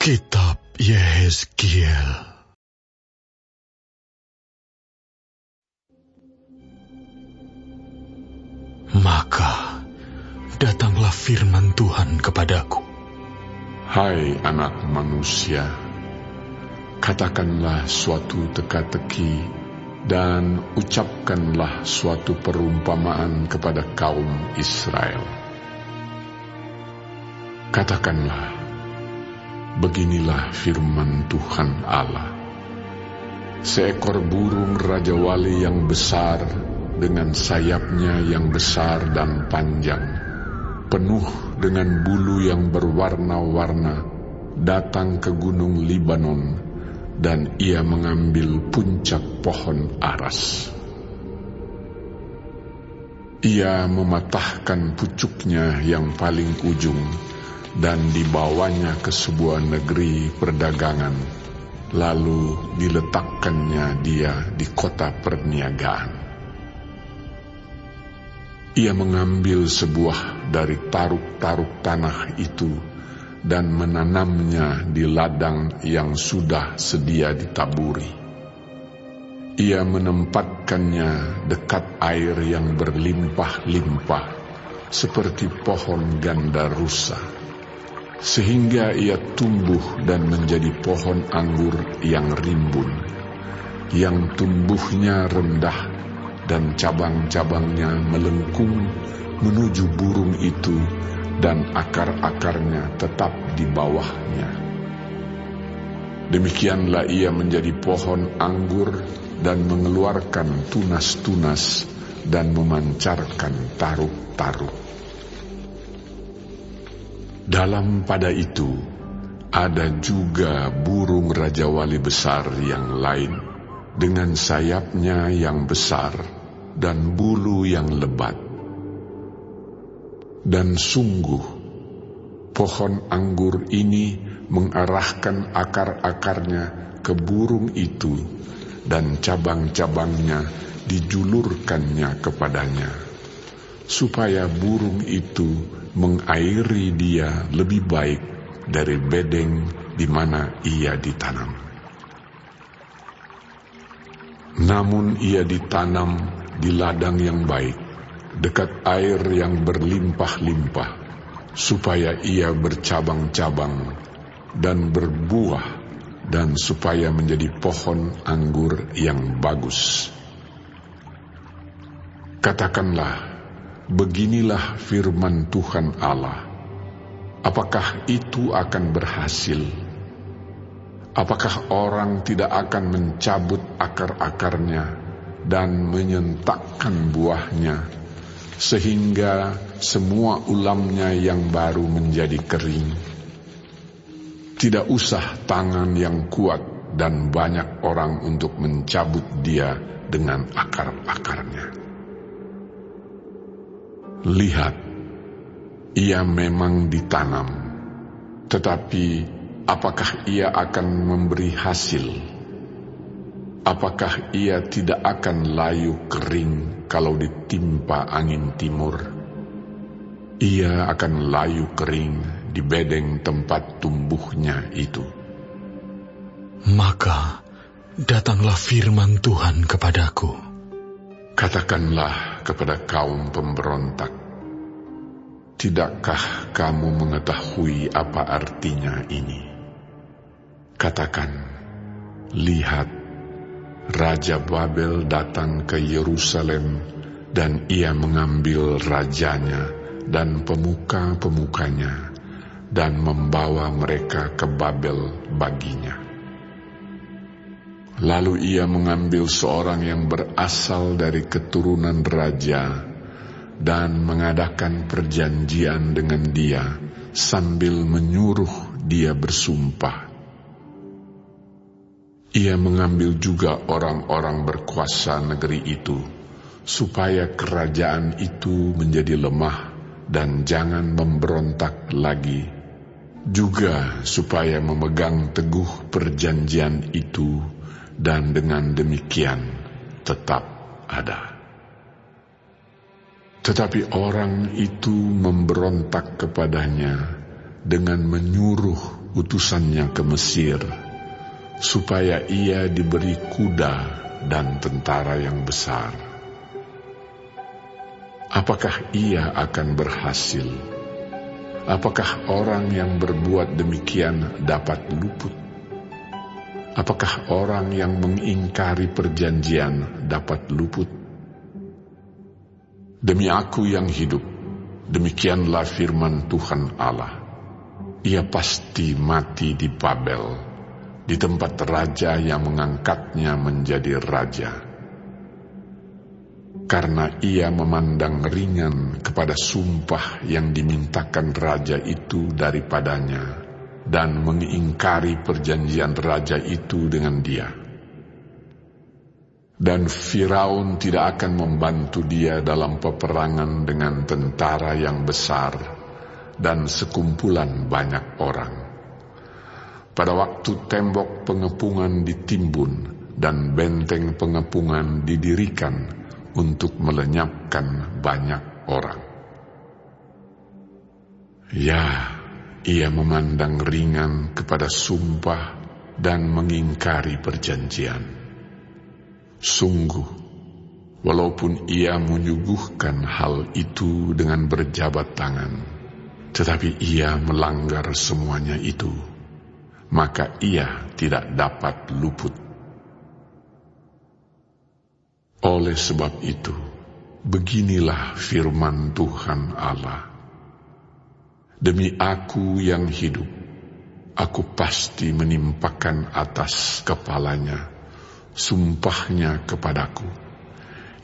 Kitab Yehezkiel. Maka datanglah firman Tuhan kepadaku. Hai anak manusia, katakanlah suatu teka-teki dan ucapkanlah suatu perumpamaan kepada kaum Israel. Katakanlah, beginilah firman Tuhan Allah. Seekor burung raja wali yang besar dengan sayapnya yang besar dan panjang, penuh dengan bulu yang berwarna-warna, datang ke gunung Libanon, dan ia mengambil puncak pohon aras. Ia mematahkan pucuknya yang paling ujung dan dibawanya ke sebuah negeri perdagangan, lalu diletakkannya dia di kota perniagaan. Ia mengambil sebuah dari taruk-taruk tanah itu dan menanamnya di ladang yang sudah sedia ditaburi. Ia menempatkannya dekat air yang berlimpah-limpah seperti pohon gandarusa, sehingga ia tumbuh dan menjadi pohon anggur yang rimbun, yang tumbuhnya rendah dan cabang-cabangnya melengkung menuju burung itu, dan akar-akarnya tetap di bawahnya. Demikianlah ia menjadi pohon anggur dan mengeluarkan tunas-tunas dan memancarkan taruk-taruk. Dalam pada itu ada juga burung raja wali besar yang lain dengan sayapnya yang besar dan bulu yang lebat. Dan sungguh, pohon anggur ini mengarahkan akar-akarnya ke burung itu, dan cabang-cabangnya dijulurkannya kepadanya, supaya burung itu mengairi dia lebih baik dari bedeng di mana ia ditanam. Namun ia ditanam di ladang yang baik, dekat air yang berlimpah-limpah, supaya ia bercabang-cabang dan berbuah, dan supaya menjadi pohon anggur yang bagus. Katakanlah, beginilah firman Tuhan Allah. Apakah itu akan berhasil? Apakah orang tidak akan mencabut akar-akarnya dan menyentakkan buahnya, sehingga semua ulamnya yang baru menjadi kering? Tidak usah tangan yang kuat dan banyak orang untuk mencabut dia dengan akar-akarnya. Lihat, ia memang ditanam, tetapi apakah ia akan memberi hasil? Apakah ia tidak akan layu kering kalau ditimpa angin timur? Ia akan layu kering di bedeng tempat tumbuhnya itu. Maka datanglah firman Tuhan kepadaku. Katakanlah kepada kaum pemberontak, tidakkah kamu mengetahui apa artinya ini? Katakan, lihat, Raja Babel datang ke Yerusalem, dan ia mengambil rajanya dan pemuka-pemukanya, dan membawa mereka ke Babel baginya. Lalu ia mengambil seorang yang berasal dari keturunan raja, dan mengadakan perjanjian dengan dia, sambil menyuruh dia bersumpah. Ia mengambil juga orang-orang berkuasa negeri itu, supaya kerajaan itu menjadi lemah dan jangan memberontak lagi, juga supaya memegang teguh perjanjian itu, dan dengan demikian tetap ada. Tetapi orang itu memberontak kepadanya dengan menyuruh utusannya ke Mesir, supaya ia diberi kuda dan tentara yang besar. Apakah ia akan berhasil? Apakah orang yang berbuat demikian dapat luput? Apakah orang yang mengingkari perjanjian dapat luput? Demi Aku yang hidup, demikianlah firman Tuhan Allah, ia pasti mati di Babel, di tempat raja yang mengangkatnya menjadi raja. Karena ia memandang ringan kepada sumpah yang dimintakan raja itu daripadanya, dan mengingkari perjanjian raja itu dengan dia. Dan Firaun tidak akan membantu dia dalam peperangan dengan tentara yang besar dan sekumpulan banyak orang. Pada waktu tembok pengepungan ditimbun dan benteng pengepungan didirikan untuk melenyapkan banyak orang. Ya, ia memandang ringan kepada sumpah dan mengingkari perjanjian. Sungguh, walaupun ia menyuguhkan hal itu dengan berjabat tangan, tetapi ia melanggar semuanya itu, maka ia tidak dapat luput. Oleh sebab itu, beginilah firman Tuhan Allah. Demi Aku yang hidup, Aku pasti menimpakan atas kepalanya sumpahnya kepadaku,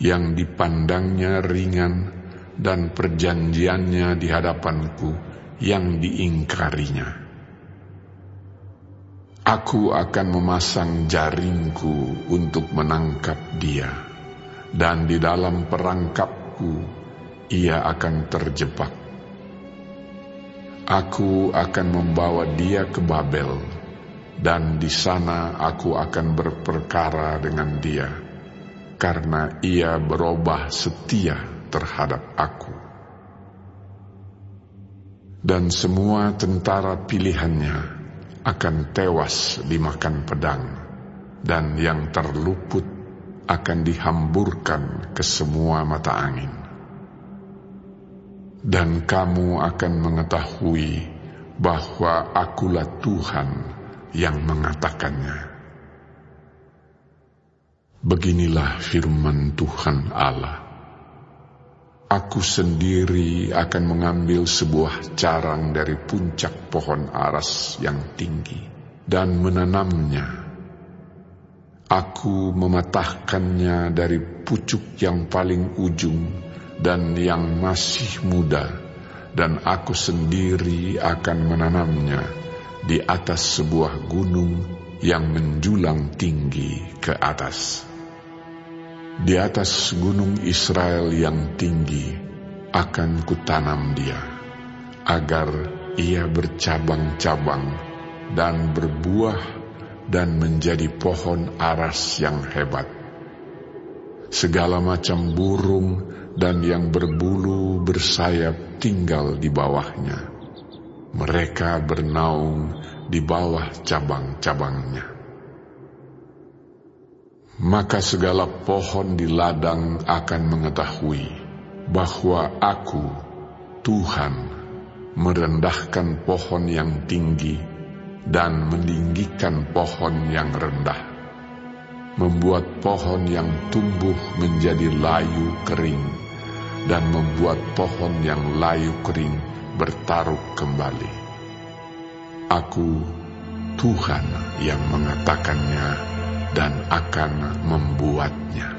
yang dipandangnya ringan, dan perjanjiannya di hadapanku yang diingkarinya. Aku akan memasang jaringku untuk menangkap dia, dan di dalam perangkapku ia akan terjebak. Aku akan membawa dia ke Babel, dan di sana Aku akan berperkara dengan dia, karena ia berubah setia terhadap Aku. Dan semua tentara pilihannya akan tewas dimakan pedang, dan yang terluput akan dihamburkan ke semua mata angin. Dan kamu akan mengetahui bahwa Akulah Tuhan yang mengatakannya. Beginilah firman Tuhan Allah. Aku sendiri akan mengambil sebuah carang dari puncak pohon aras yang tinggi dan menanamnya. Aku mematahkannya dari pucuk yang paling ujung dan yang masih muda, dan Aku sendiri akan menanamnya di atas sebuah gunung yang menjulang tinggi ke atas. Di atas gunung Israel yang tinggi akan kutanam dia, agar ia bercabang-cabang dan berbuah dan menjadi pohon aras yang hebat. Segala macam burung dan yang berbulu bersayap tinggal di bawahnya. Mereka bernaung di bawah cabang-cabangnya. Maka segala pohon di ladang akan mengetahui bahwa Aku, Tuhan, merendahkan pohon yang tinggi dan meninggikan pohon yang rendah, membuat pohon yang tumbuh menjadi layu kering, dan membuat pohon yang layu kering bertaruh kembali. Aku, Tuhan, yang mengatakannya dan akan membuatnya.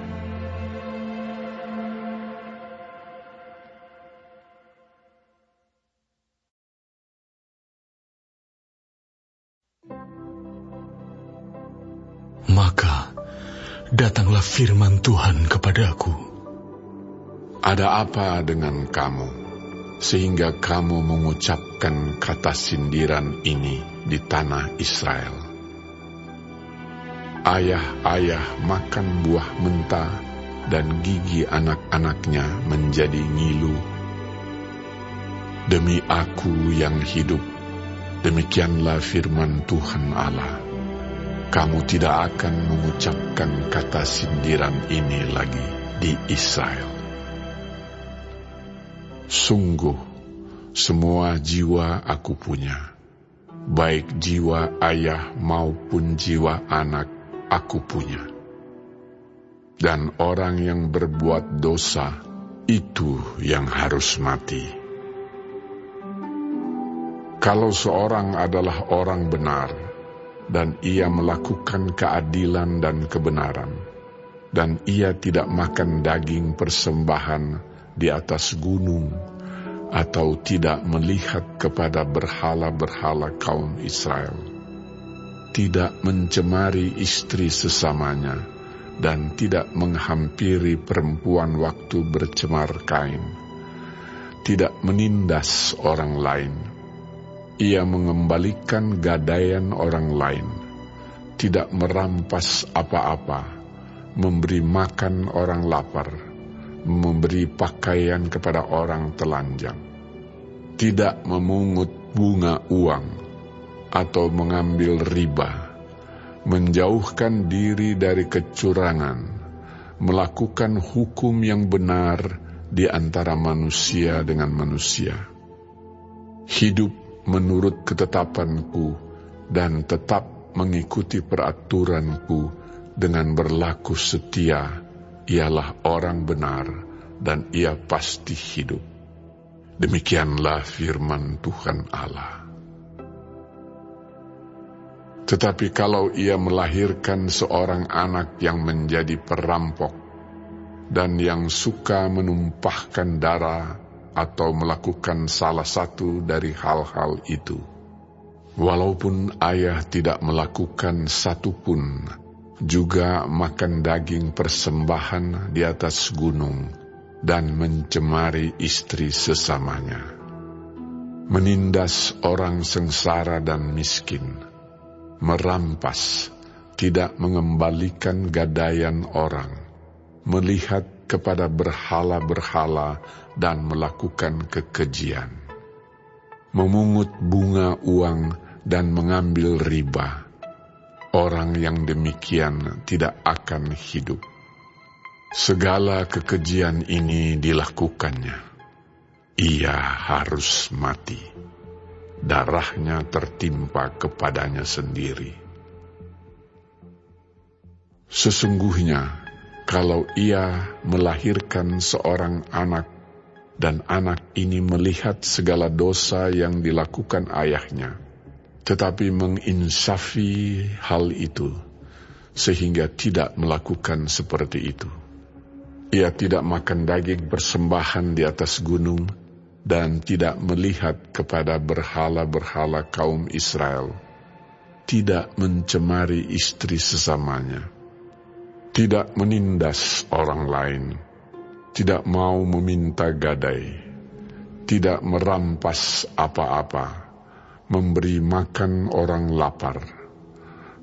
Maka datanglah firman Tuhan kepadaku. Ada apa dengan kamu, sehingga kamu mengucapkan kata sindiran ini di tanah Israel? Ayah-ayah makan buah mentah, dan gigi anak-anaknya menjadi ngilu. Demi Aku yang hidup, Demikianlah firman Tuhan Allah. Kamu tidak akan mengucapkan kata sindiran ini lagi di Israel. Sungguh, semua jiwa aku punya, baik jiwa ayah maupun jiwa anak aku punya. Dan orang yang berbuat dosa, itu yang harus mati. Kalau seorang adalah orang benar, dan ia melakukan keadilan dan kebenaran, dan ia tidak makan daging persembahan di atas gunung, atau tidak melihat kepada berhala-berhala kaum Israel, tidak mencemari istri sesamanya, dan tidak menghampiri perempuan waktu bercemar kain, tidak menindas orang lain, ia mengembalikan gadaian orang lain, tidak merampas apa-apa, memberi makan orang lapar, memberi pakaian kepada orang telanjang, tidak memungut bunga uang, atau mengambil riba, menjauhkan diri dari kecurangan, melakukan hukum yang benar di antara manusia dengan manusia, hidup menurut ketetapanku dan tetap mengikuti peraturanku dengan berlaku setia, ialah orang benar dan ia pasti hidup. Demikianlah firman Tuhan Allah. Tetapi kalau ia melahirkan seorang anak yang menjadi perampok dan yang suka menumpahkan darah atau melakukan salah satu dari hal-hal itu, walaupun ayah tidak melakukan satu pun, juga makan daging persembahan di atas gunung dan mencemari istri sesamanya, menindas orang sengsara dan miskin, merampas, tidak mengembalikan gadaian orang, melihat kepada berhala-berhala dan melakukan kekejian, memungut bunga uang dan mengambil riba, orang yang demikian tidak akan hidup. Segala kekejian ini dilakukannya, ia harus mati, darahnya tertimpa kepadanya sendiri. Sesungguhnya, kalau ia melahirkan seorang anak, dan anak ini melihat segala dosa yang dilakukan ayahnya, tetapi menginsafi hal itu, sehingga tidak melakukan seperti itu. Ia tidak makan daging persembahan di atas gunung, dan tidak melihat kepada berhala-berhala kaum Israel, tidak mencemari istri sesamanya, tidak menindas orang lain, tidak mau meminta gadai, tidak merampas apa-apa, memberi makan orang lapar,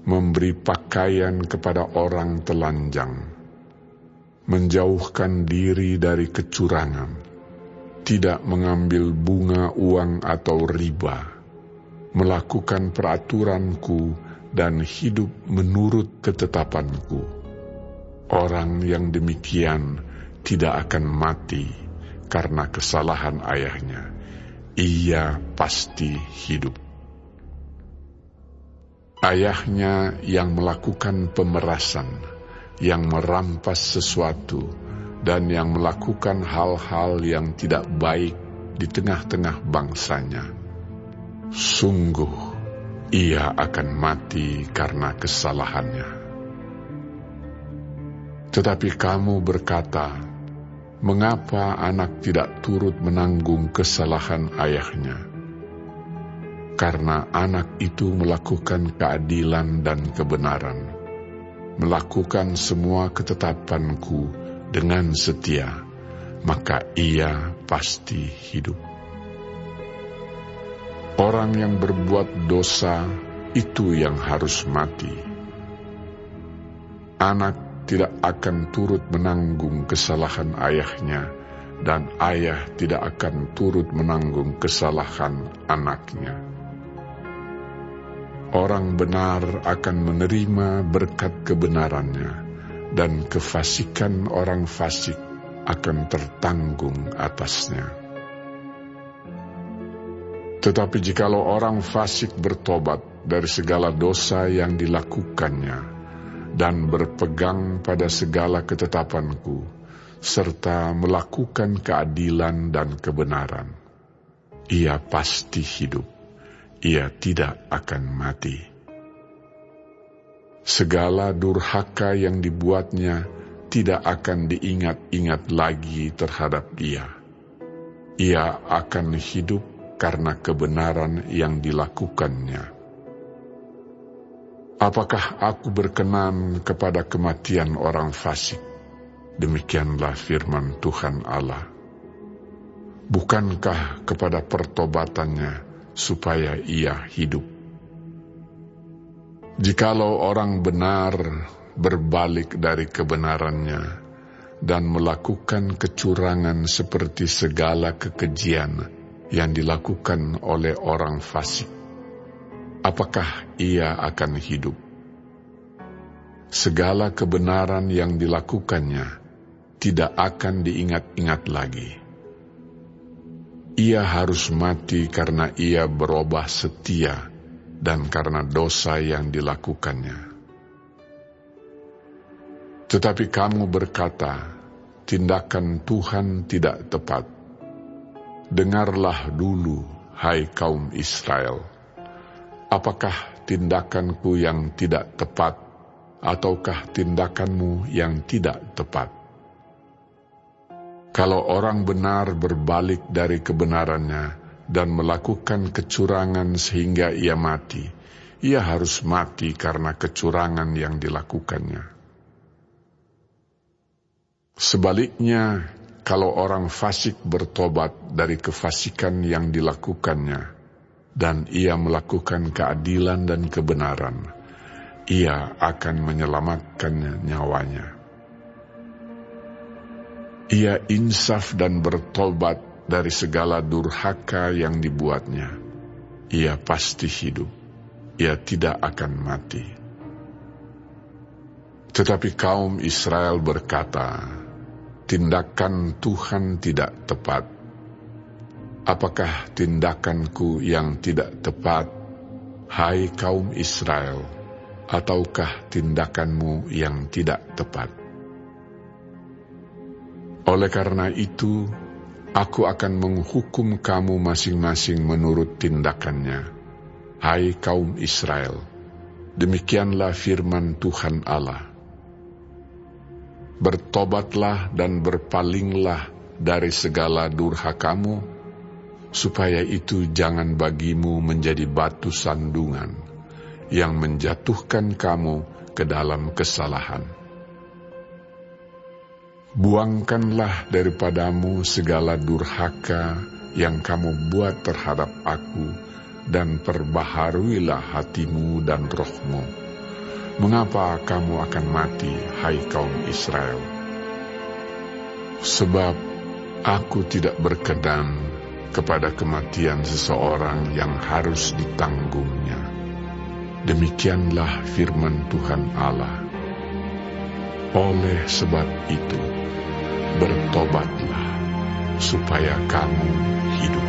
memberi pakaian kepada orang telanjang, menjauhkan diri dari kecurangan, tidak mengambil bunga uang atau riba, melakukan peraturanku dan hidup menurut ketetapanku. Orang yang demikian tidak akan mati karena kesalahan ayahnya, ia pasti hidup. Ayahnya yang melakukan pemerasan, yang merampas sesuatu, dan yang melakukan hal-hal yang tidak baik di tengah-tengah bangsanya, sungguh ia akan mati karena kesalahannya. Tetapi kamu berkata, mengapa anak tidak turut menanggung kesalahan ayahnya? Karena anak itu melakukan keadilan dan kebenaran, melakukan semua ketetapanku dengan setia, maka ia pasti hidup. Orang yang berbuat dosa itu yang harus mati. Anak tidak akan turut menanggung kesalahan ayahnya, dan ayah tidak akan turut menanggung kesalahan anaknya. Orang benar akan menerima berkat kebenarannya, dan kefasikan orang fasik akan tertanggung atasnya. Tetapi jikalau orang fasik bertobat dari segala dosa yang dilakukannya, dan berpegang pada segala ketetapanku, serta melakukan keadilan dan kebenaran, ia pasti hidup, ia tidak akan mati. Segala durhaka yang dibuatnya tidak akan diingat-ingat lagi terhadap dia. Ia akan hidup karena kebenaran yang dilakukannya. Apakah aku berkenan kepada kematian orang fasik? Demikianlah firman Tuhan Allah. Bukankah kepada pertobatannya supaya ia hidup? Jikalau orang benar berbalik dari kebenarannya dan melakukan kecurangan seperti segala kekejian yang dilakukan oleh orang fasik, apakah ia akan hidup? Segala kebenaran yang dilakukannya tidak akan diingat-ingat lagi. Ia harus mati karena ia berubah setia dan karena dosa yang dilakukannya. Tetapi kamu berkata, tindakan Tuhan tidak tepat. Dengarlah dulu, hai kaum Israel. Apakah tindakanku yang tidak tepat, ataukah tindakanmu yang tidak tepat? Kalau orang benar berbalik dari kebenarannya dan melakukan kecurangan sehingga ia mati, ia harus mati karena kecurangan yang dilakukannya. Sebaliknya, kalau orang fasik bertobat dari kefasikan yang dilakukannya, dan ia melakukan keadilan dan kebenaran, ia akan menyelamatkan nyawanya. Ia insaf dan bertobat dari segala durhaka yang dibuatnya. Ia pasti hidup, ia tidak akan mati. Tetapi kaum Israel berkata, tindakan Tuhan tidak tepat. Apakah tindakanku yang tidak tepat, hai kaum Israel, ataukah tindakanmu yang tidak tepat? Oleh karena itu, aku akan menghukum kamu masing-masing menurut tindakannya, hai kaum Israel. Demikianlah firman Tuhan Allah. Bertobatlah dan berpalinglah dari segala durhakamu, supaya itu jangan bagimu menjadi batu sandungan yang menjatuhkan kamu ke dalam kesalahan. Buangkanlah daripadamu segala durhaka yang kamu buat terhadap aku, dan perbaharuilah hatimu dan rohmu. Mengapa kamu akan mati, hai kaum Israel? Sebab aku tidak berkenan kepada kematian seseorang yang harus ditanggungnya. Demikianlah firman Tuhan Allah. Oleh sebab itu, bertobatlah supaya kamu hidup.